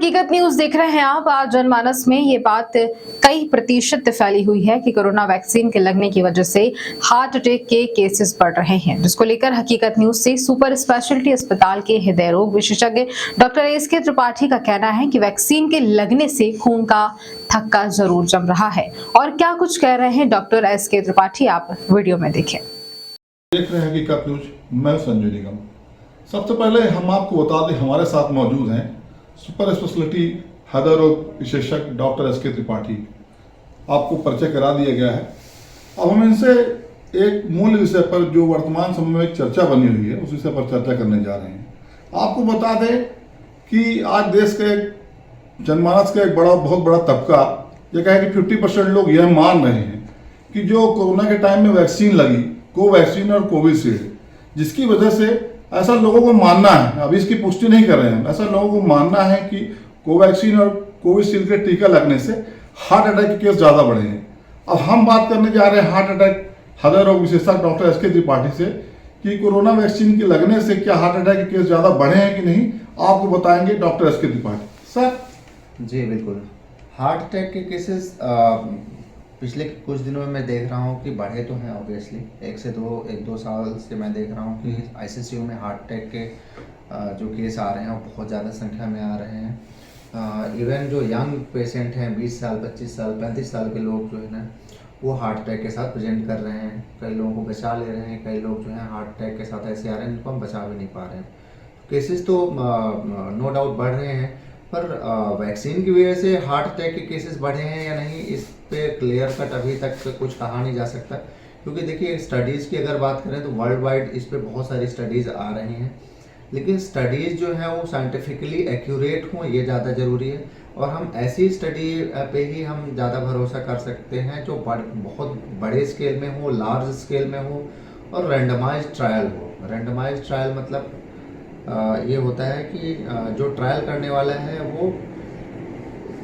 हकीकत न्यूज देख रहे हैं आप। आज जनमानस में ये बात कई प्रतिशत फैली हुई है कि कोरोना वैक्सीन के लगने की वजह से हार्ट अटैक के केसेस बढ़ रहे हैं, जिसको लेकर हकीकत न्यूज से सुपर स्पेशलिटी अस्पताल के हृदय रोग विशेषज्ञ डॉक्टर एसके त्रिपाठी का कहना है कि वैक्सीन के लगने से खून का थक्का जरूर जम रहा है। और क्या कुछ कह रहे हैं डॉक्टर एसके त्रिपाठी, आप वीडियो में देखें। देख रहे हैं हकीकत न्यूज, मैं संजय निगम। सबसे पहले हम आपको बता दें, हमारे साथ मौजूद हैं सुपर स्पेशलिटी हृदय रोग विशेषज्ञ डॉक्टर एसके त्रिपाठी। आपको परिचय करा दिया गया है। अब हम इनसे एक मूल विषय पर जो वर्तमान समय में एक चर्चा बनी हुई है उस विषय पर चर्चा करने जा रहे हैं। आपको बता दें कि आज देश के जनमानस का एक बहुत बड़ा तबका ये कहे कि 50% लोग यह मान रहे हैं कि जो कोरोना के टाइम में वैक्सीन लगी, कोवैक्सीन और कोविशील्ड, जिसकी वजह से ऐसा लोगों को मानना है, अभी इसकी पुष्टि नहीं कर रहे हैं, ऐसा लोगों को मानना है कि कोवैक्सीन और कोविशील्ड के टीका लगने से हार्ट अटैक के केस ज़्यादा बढ़े हैं। अब हम बात करने जा रहे हैं हार्ट अटैक हृदय रोग विशेषज्ञ डॉक्टर एसके त्रिपाठी से कि कोरोना वैक्सीन के लगने से क्या हार्ट अटैक के केस ज़्यादा बढ़े हैं कि नहीं, आपको बताएंगे डॉक्टर एसके त्रिपाठी। सर जी बिल्कुल, हार्ट अटैक के केसेस पिछले कुछ दिनों में मैं देख रहा हूँ कि बढ़े तो हैं ऑब्वियसली। एक दो साल से मैं देख रहा हूँ कि आईसीयू में हार्ट अटैक के जो केस आ रहे हैं वो बहुत ज़्यादा संख्या में आ रहे हैं। इवन जो यंग पेशेंट हैं 20 साल 25 साल 35 साल के लोग जो है ना वो हार्ट अटैक के साथ प्रेजेंट कर रहे हैं। कई लोगों को बचा ले रहे हैं, कई लोग जो है हार्ट अटैक के साथ ऐसे आ रहे हैं जिनको हम बचा भी नहीं पा रहे हैं। केसेस तो नो डाउट बढ़ रहे हैं, पर वैक्सीन की वजह से हार्ट अटैक के केसेस बढ़े हैं या नहीं, इस पे क्लियर कट अभी तक कुछ कहा नहीं जा सकता। क्योंकि देखिए स्टडीज़ की अगर बात करें तो वर्ल्ड वाइड इस पे बहुत सारी स्टडीज़ आ रही हैं, लेकिन स्टडीज़ जो है वो साइंटिफिकली एक्यूरेट हों ये ज़्यादा ज़रूरी है। और हम ऐसी स्टडी पे ही हम ज़्यादा भरोसा कर सकते हैं जो बहुत बड़े स्केल में हो, लार्ज स्केल में हो और रैंडमाइज ट्रायल हो। रैंडमाइज ट्रायल मतलब ये होता है कि जो ट्रायल करने वाला है वो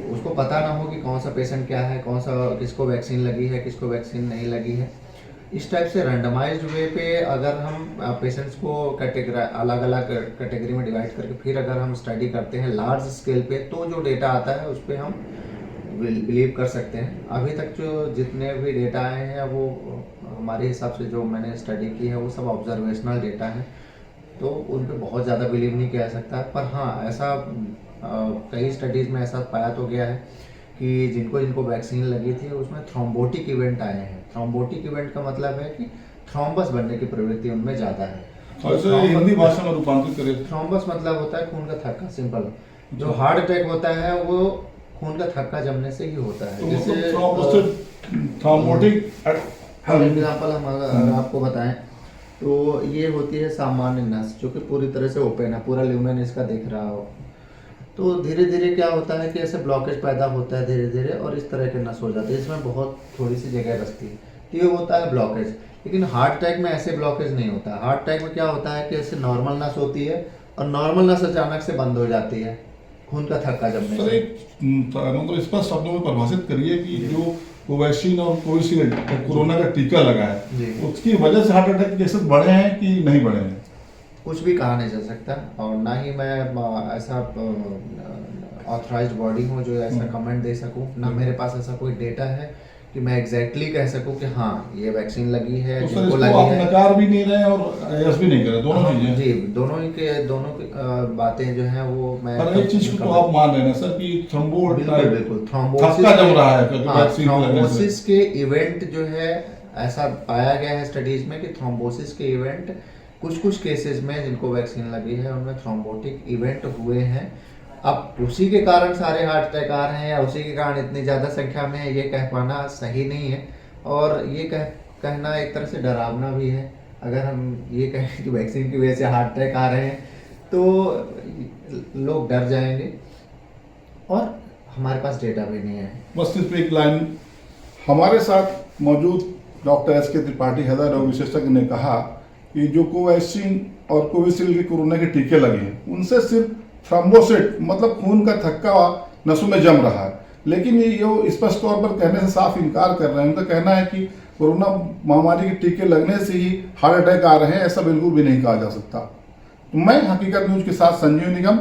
उसको पता ना हो कि कौन सा पेशेंट क्या है, किसको वैक्सीन लगी है, किसको वैक्सीन नहीं लगी है। इस टाइप से रैंडमाइज्ड वे पे अगर हम पेशेंट्स को अलग अलग कैटेगरी में डिवाइड करके फिर अगर हम स्टडी करते हैं लार्ज स्केल पे, तो जो डेटा आता है उस पर हम बिलीव कर सकते हैं। अभी तक जो जितने भी डेटा आए हैं वो हमारे हिसाब से जो मैंने स्टडी की है वो सब ऑब्जर्वेशनल डेटा है, तो उन पर बहुत ज़्यादा बिलीव नहीं किया जा सकता। पर हाँ, ऐसा कई स्टडीज़ में ऐसा पाया तो गया है कि जिनको वैक्सीन लगी थी उसमें थ्रोम्बोटिक इवेंट आए हैं। थ्रोम्बोटिक इवेंट का मतलब है कि थ्रोम्बस बनने की प्रवृत्ति उनमें ज़्यादा है। हिंदी भाषा में रूपांतरित करें, थ्रोम्बस मतलब होता है खून का थक्का। सिंपल, जो हार्ट अटैक होता है वो खून का थक्का जमने से ही होता है। जैसे थ्रोम्बोटिक फॉर एग्जाम्पल हम अगर आपको बताएं तो ये होती है सामान्य नस जो कि पूरी तरह से ओपन है, पूरा ल्यूमेन इसका दिख रहा हो, तो धीरे धीरे क्या होता है कि ऐसे ब्लॉकेज पैदा होता है धीरे धीरे और इस तरह के नस हो जाते हैं। इसमें बहुत थोड़ी सी जगह बचती है, तो ये होता है ब्लॉकेज। लेकिन हार्ट अटैक में ऐसे ब्लॉकेज नहीं होता है। हार्ट अटैक में क्या होता है कि ऐसे नॉर्मल नस होती है और नॉर्मल नस अचानक से बंद हो जाती है खून का थक्का जमने से। मतलब स्पष्ट शब्दों में परिभाषित करिए कि जो कोवैक्सीन और कोविशील्ड कोरोना का टीका लगा है उसकी वजह से हार्ट अटैक के केसेस बढ़े हैं कि नहीं बढ़े हैं, कुछ भी कहा नहीं जा सकता। और ना ही मैं ऐसा ऑथराइज्ड बॉडी हूँ जो ऐसा कमेंट दे सकूँ, ना मेरे पास ऐसा कोई डेटा है कि मैं एग्जैक्टली कह सकूँ कि हाँ ये वैक्सीन लगी है, तो जिनको लगी है। नकार भी नहीं रहे और यस भी नहीं कर रहे, दोनों चीजें। जी, दोनों की बातें जो हैं वो मैं एक चीज को तो आप मान रहे हैं सर कि बिल्कुल थ्रोम्बोसिस के इवेंट जो है ऐसा पाया गया है स्टडीज में कि थ्रोम्बोसिस के इवेंट कुछ केसेस में जिनको वैक्सीन लगी है उनमें थ्रोम्बोटिक इवेंट हुए हैं। अब उसी के कारण सारे हार्ट अटैक आ रहे हैं या उसी के कारण इतनी ज़्यादा संख्या में है, ये कह पाना सही नहीं है। और ये कहना एक तरह से डरावना भी है। अगर हम ये कहें कि वैक्सीन की वजह से हार्ट अटैक आ रहे हैं तो लोग डर जाएंगे और हमारे पास डेटा भी नहीं है। बस सिर्फ एक लाइन, हमारे साथ मौजूद डॉक्टर एसके त्रिपाठी हृदय रोग विशेषज्ञ ने कहा कि जो कोवैक्सीन और कोविशील्ड के कोरोना के टीके लगे हैं उनसे सिर्फ थ्रोम्बोसिस मतलब खून का थक्का नसों में जम रहा है, लेकिन ये स्पष्ट तौर पर कहने से साफ इनकार कर रहे हैं। उनका कहना है कि कोरोना महामारी के टीके लगने से ही हार्ट अटैक आ रहे हैं, ऐसा बिल्कुल भी नहीं कहा जा सकता। तो मैं हकीकत न्यूज के साथ संजीव निगम।